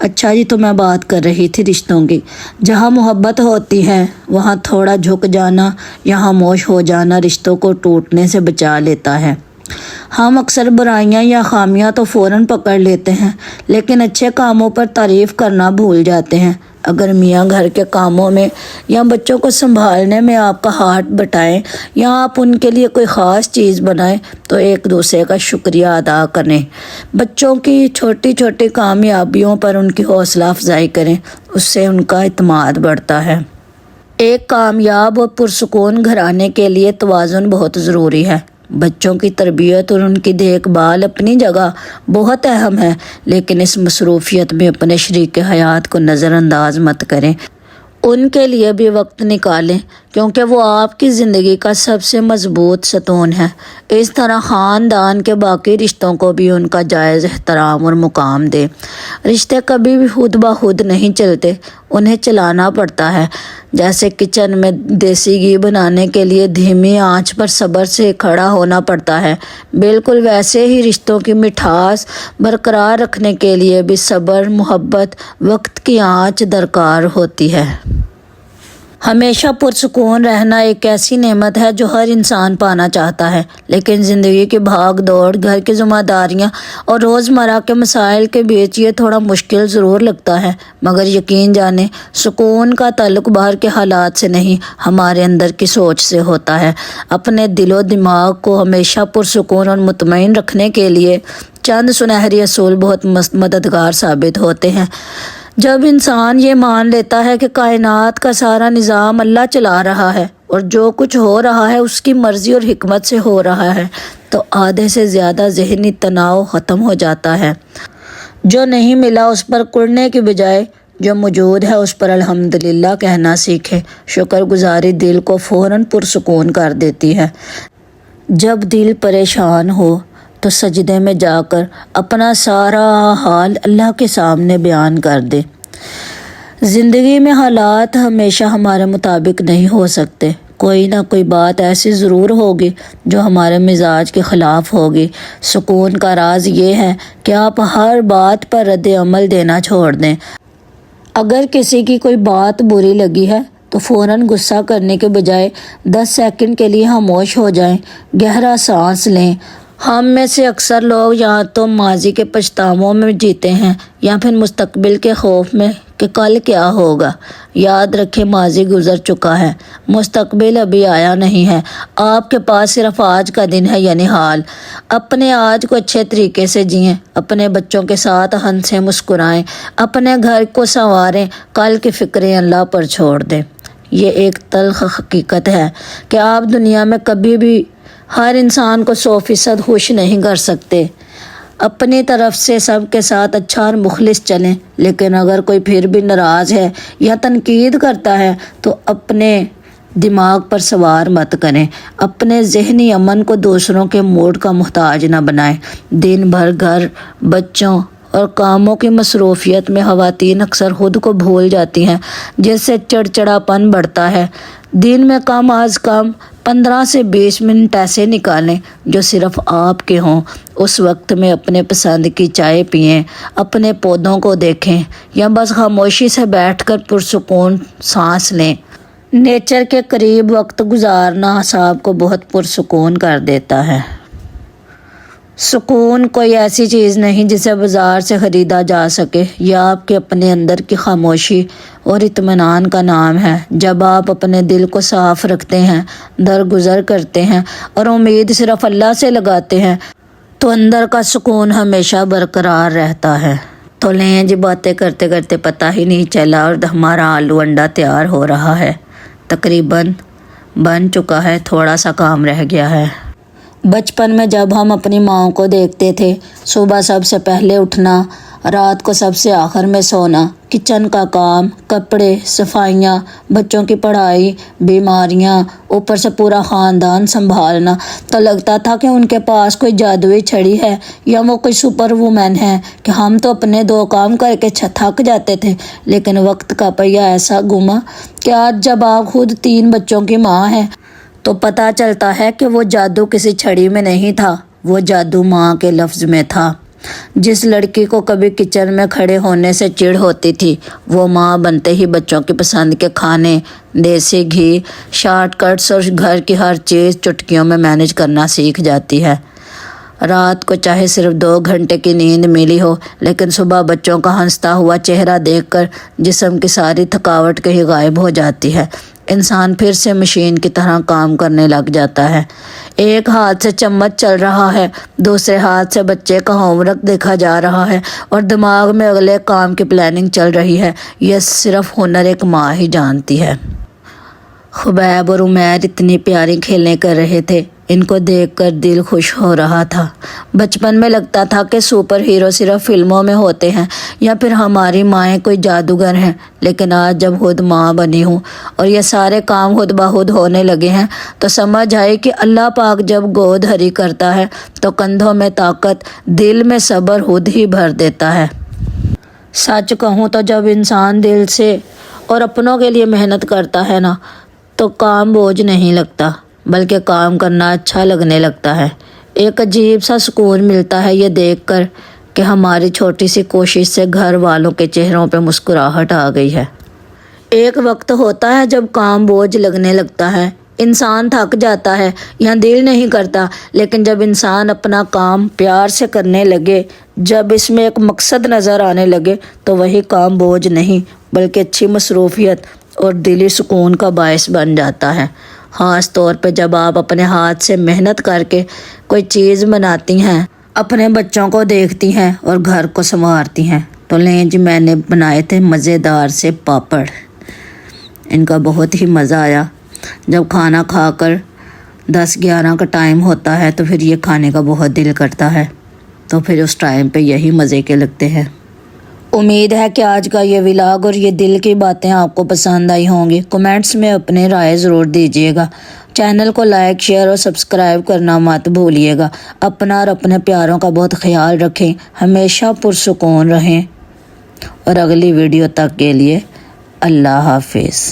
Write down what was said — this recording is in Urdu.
اچھا جی، تو میں بات کر رہی تھی رشتوں کی۔ جہاں محبت ہوتی ہے وہاں تھوڑا جھک جانا یا خاموش ہو جانا رشتوں کو ٹوٹنے سے بچا لیتا ہے۔ ہم اکثر برائیاں یا خامیاں تو فوراً پکڑ لیتے ہیں، لیکن اچھے کاموں پر تعریف کرنا بھول جاتے ہیں۔ اگر میاں گھر کے کاموں میں یا بچوں کو سنبھالنے میں آپ کا ہاتھ بٹائیں یا آپ ان کے لیے کوئی خاص چیز بنائیں تو ایک دوسرے کا شکریہ ادا کریں۔ بچوں کی چھوٹی چھوٹی کامیابیوں پر ان کی حوصلہ افزائی کریں، اس سے ان کا اعتماد بڑھتا ہے۔ ایک کامیاب اور پرسکون گھرانے کے لیے توازن بہت ضروری ہے۔ بچوں کی تربیت اور ان کی دیکھ بھال اپنی جگہ بہت اہم ہے، لیکن اس مصروفیت میں اپنے شریک حیات کو نظر انداز مت کریں۔ ان کے لیے بھی وقت نکالیں، کیونکہ وہ آپ کی زندگی کا سب سے مضبوط ستون ہے۔ اس طرح خاندان کے باقی رشتوں کو بھی ان کا جائز احترام اور مقام دیں۔ رشتے کبھی بھی خود بخود نہیں چلتے، انہیں چلانا پڑتا ہے۔ جیسے کچن میں دیسی گھی بنانے کے لیے دھیمی آنچ پر صبر سے کھڑا ہونا پڑتا ہے، بالکل ویسے ہی رشتوں کی مٹھاس برقرار رکھنے کے لیے بھی صبر، محبت، وقت کی آنچ درکار ہوتی ہے۔ ہمیشہ پرسکون رہنا ایک ایسی نعمت ہے جو ہر انسان پانا چاہتا ہے، لیکن زندگی کی بھاگ دوڑ، گھر کی ذمہ داریاں اور روزمرہ کے مسائل کے بیچ یہ تھوڑا مشکل ضرور لگتا ہے، مگر یقین جانیں سکون کا تعلق باہر کے حالات سے نہیں، ہمارے اندر کی سوچ سے ہوتا ہے۔ اپنے دل و دماغ کو ہمیشہ پرسکون اور مطمئن رکھنے کے لیے چند سنہری اصول بہت مددگار ثابت ہوتے ہیں۔ جب انسان یہ مان لیتا ہے کہ کائنات کا سارا نظام اللہ چلا رہا ہے اور جو کچھ ہو رہا ہے اس کی مرضی اور حکمت سے ہو رہا ہے، تو آدھے سے زیادہ ذہنی تناؤ ختم ہو جاتا ہے۔ جو نہیں ملا اس پر کڑنے کی بجائے جو موجود ہے اس پر الحمدللہ کہنا سیکھے۔ شکر گزاری دل کو فوراً پرسکون کر دیتی ہے۔ جب دل پریشان ہو تو سجدے میں جا کر اپنا سارا حال اللہ کے سامنے بیان کر دے۔ زندگی میں حالات ہمیشہ ہمارے مطابق نہیں ہو سکتے، کوئی نہ کوئی بات ایسی ضرور ہوگی جو ہمارے مزاج کے خلاف ہوگی۔ سکون کا راز یہ ہے کہ آپ ہر بات پر رد عمل دینا چھوڑ دیں۔ اگر کسی کی کوئی بات بری لگی ہے تو فوراً غصہ کرنے کے بجائے 10 سیکنڈ کے لیے خاموش ہو جائیں، گہرا سانس لیں۔ ہم میں سے اکثر لوگ یا تو ماضی کے پچھتاووں میں جیتے ہیں یا پھر مستقبل کے خوف میں کہ کل کیا ہوگا۔ یاد رکھیں ماضی گزر چکا ہے، مستقبل ابھی آیا نہیں ہے، آپ کے پاس صرف آج کا دن ہے، یعنی حال۔ اپنے آج کو اچھے طریقے سے جئیں، اپنے بچوں کے ساتھ ہنسیں، مسکرائیں، اپنے گھر کو سنواریں، کل کی فکریں اللہ پر چھوڑ دیں۔ یہ ایک تلخ حقیقت ہے کہ آپ دنیا میں کبھی بھی ہر انسان کو 100% خوش نہیں کر سکتے۔ اپنی طرف سے سب کے ساتھ اچھا اور مخلص چلیں، لیکن اگر کوئی پھر بھی ناراض ہے یا تنقید کرتا ہے تو اپنے دماغ پر سوار مت کریں۔ اپنے ذہنی امن کو دوسروں کے موڈ کا محتاج نہ بنائیں۔ دن بھر گھر، بچوں اور کاموں کی مصروفیت میں خواتین اکثر خود کو بھول جاتی ہیں، جس سے چڑچڑاپن بڑھتا ہے۔ دن میں کم از کم 15 سے 20 منٹ ایسے نکالیں جو صرف آپ کے ہوں۔ اس وقت میں اپنے پسند کی چائے پئیں، اپنے پودوں کو دیکھیں یا بس خاموشی سے بیٹھ کر پرسکون سانس لیں۔ نیچر کے قریب وقت گزارنا اعصاب کو بہت پرسکون کر دیتا ہے۔ سکون کوئی ایسی چیز نہیں جسے بازار سے خریدا جا سکے، یہ آپ کے اپنے اندر کی خاموشی اور اطمینان کا نام ہے۔ جب آپ اپنے دل کو صاف رکھتے ہیں، درگزر کرتے ہیں اور امید صرف اللہ سے لگاتے ہیں تو اندر کا سکون ہمیشہ برقرار رہتا ہے۔ تو لیں جی، باتیں کرتے کرتے پتہ ہی نہیں چلا اور ہمارا آلو انڈا تیار ہو رہا ہے، تقریباً بن چکا ہے، تھوڑا سا کام رہ گیا ہے۔ بچپن میں جب ہم اپنی ماں کو دیکھتے تھے، صبح سب سے پہلے اٹھنا، رات کو سب سے آخر میں سونا، کچن کا کام، کپڑے، صفائیاں، بچوں کی پڑھائی، بیماریاں، اوپر سے پورا خاندان سنبھالنا، تو لگتا تھا کہ ان کے پاس کوئی جادوئی چھڑی ہے یا وہ کوئی سپر وومن ہے کہ ہم تو اپنے 2 کام کر کے تھک جاتے تھے۔ لیکن وقت کا پہیہ ایسا گھوما کہ آج جب آپ خود 3 بچوں کی ماں ہیں تو پتہ چلتا ہے کہ وہ جادو کسی چھڑی میں نہیں تھا، وہ جادو ماں کے لفظ میں تھا۔ جس لڑکی کو کبھی کچن میں کھڑے ہونے سے چڑ ہوتی تھی، وہ ماں بنتے ہی بچوں کی پسند کے کھانے، دیسی گھی، شارٹ کٹس اور گھر کی ہر چیز چٹکیوں میں مینیج کرنا سیکھ جاتی ہے۔ رات کو چاہے صرف 2 گھنٹے کی نیند ملی ہو، لیکن صبح بچوں کا ہنستا ہوا چہرہ دیکھ کر جسم کی ساری تھکاوٹ کہیں غائب ہو جاتی ہے۔ انسان پھر سے مشین کی طرح کام کرنے لگ جاتا ہے۔ ایک ہاتھ سے چمچ چل رہا ہے، دوسرے ہاتھ سے بچے کا ہوم ورک دیکھا جا رہا ہے اور دماغ میں اگلے کام کی پلاننگ چل رہی ہے۔ یہ صرف ہنر ایک ماں ہی جانتی ہے۔ خبیب اور عمیر اتنی پیاری کھیلیں کر رہے تھے، ان کو دیکھ کر دل خوش ہو رہا تھا۔ بچپن میں لگتا تھا کہ سپر ہیرو صرف فلموں میں ہوتے ہیں یا پھر ہماری مائیں کوئی جادوگر ہیں، لیکن آج جب خود ماں بنی ہوں اور یہ سارے کام خود بخود ہونے لگے ہیں تو سمجھ آئی کہ اللہ پاک جب گود ہری کرتا ہے تو کندھوں میں طاقت، دل میں صبر خود ہی بھر دیتا ہے۔ سچ کہوں تو جب انسان دل سے اور اپنوں کے لیے محنت کرتا ہے نا تو کام بوجھ نہیں لگتا، بلکہ کام کرنا اچھا لگنے لگتا ہے۔ ایک عجیب سا سکون ملتا ہے یہ دیکھ کر کہ ہماری چھوٹی سی کوشش سے گھر والوں کے چہروں پہ مسکراہٹ آ گئی ہے۔ ایک وقت ہوتا ہے جب کام بوجھ لگنے لگتا ہے، انسان تھک جاتا ہے یا دل نہیں کرتا، لیکن جب انسان اپنا کام پیار سے کرنے لگے، جب اس میں ایک مقصد نظر آنے لگے تو وہی کام بوجھ نہیں بلکہ اچھی مصروفیت اور دلی سکون کا باعث بن جاتا ہے۔ خاص طور پہ جب آپ اپنے ہاتھ سے محنت کر کے کوئی چیز بناتی ہیں، اپنے بچوں کو دیکھتی ہیں اور گھر کو سنوارتی ہیں۔ تو لیں جی، میں نے بنائے تھے مزیدار سے پاپڑ، ان کا بہت ہی مزہ آیا۔ جب کھانا کھا کر 10-11 کا ٹائم ہوتا ہے تو پھر یہ کھانے کا بہت دل کرتا ہے، تو پھر اس ٹائم پہ یہی مزے کے لگتے ہیں۔ امید ہے کہ آج کا یہ ولاگ اور یہ دل کی باتیں آپ کو پسند آئی ہوں گی۔ کمنٹس میں اپنے رائے ضرور دیجیے گا۔ چینل کو لائک، شیئر اور سبسکرائب کرنا مت بھولیے گا۔ اپنا اور اپنے پیاروں کا بہت خیال رکھیں، ہمیشہ پرسکون رہیں، اور اگلی ویڈیو تک کے لیے اللہ حافظ۔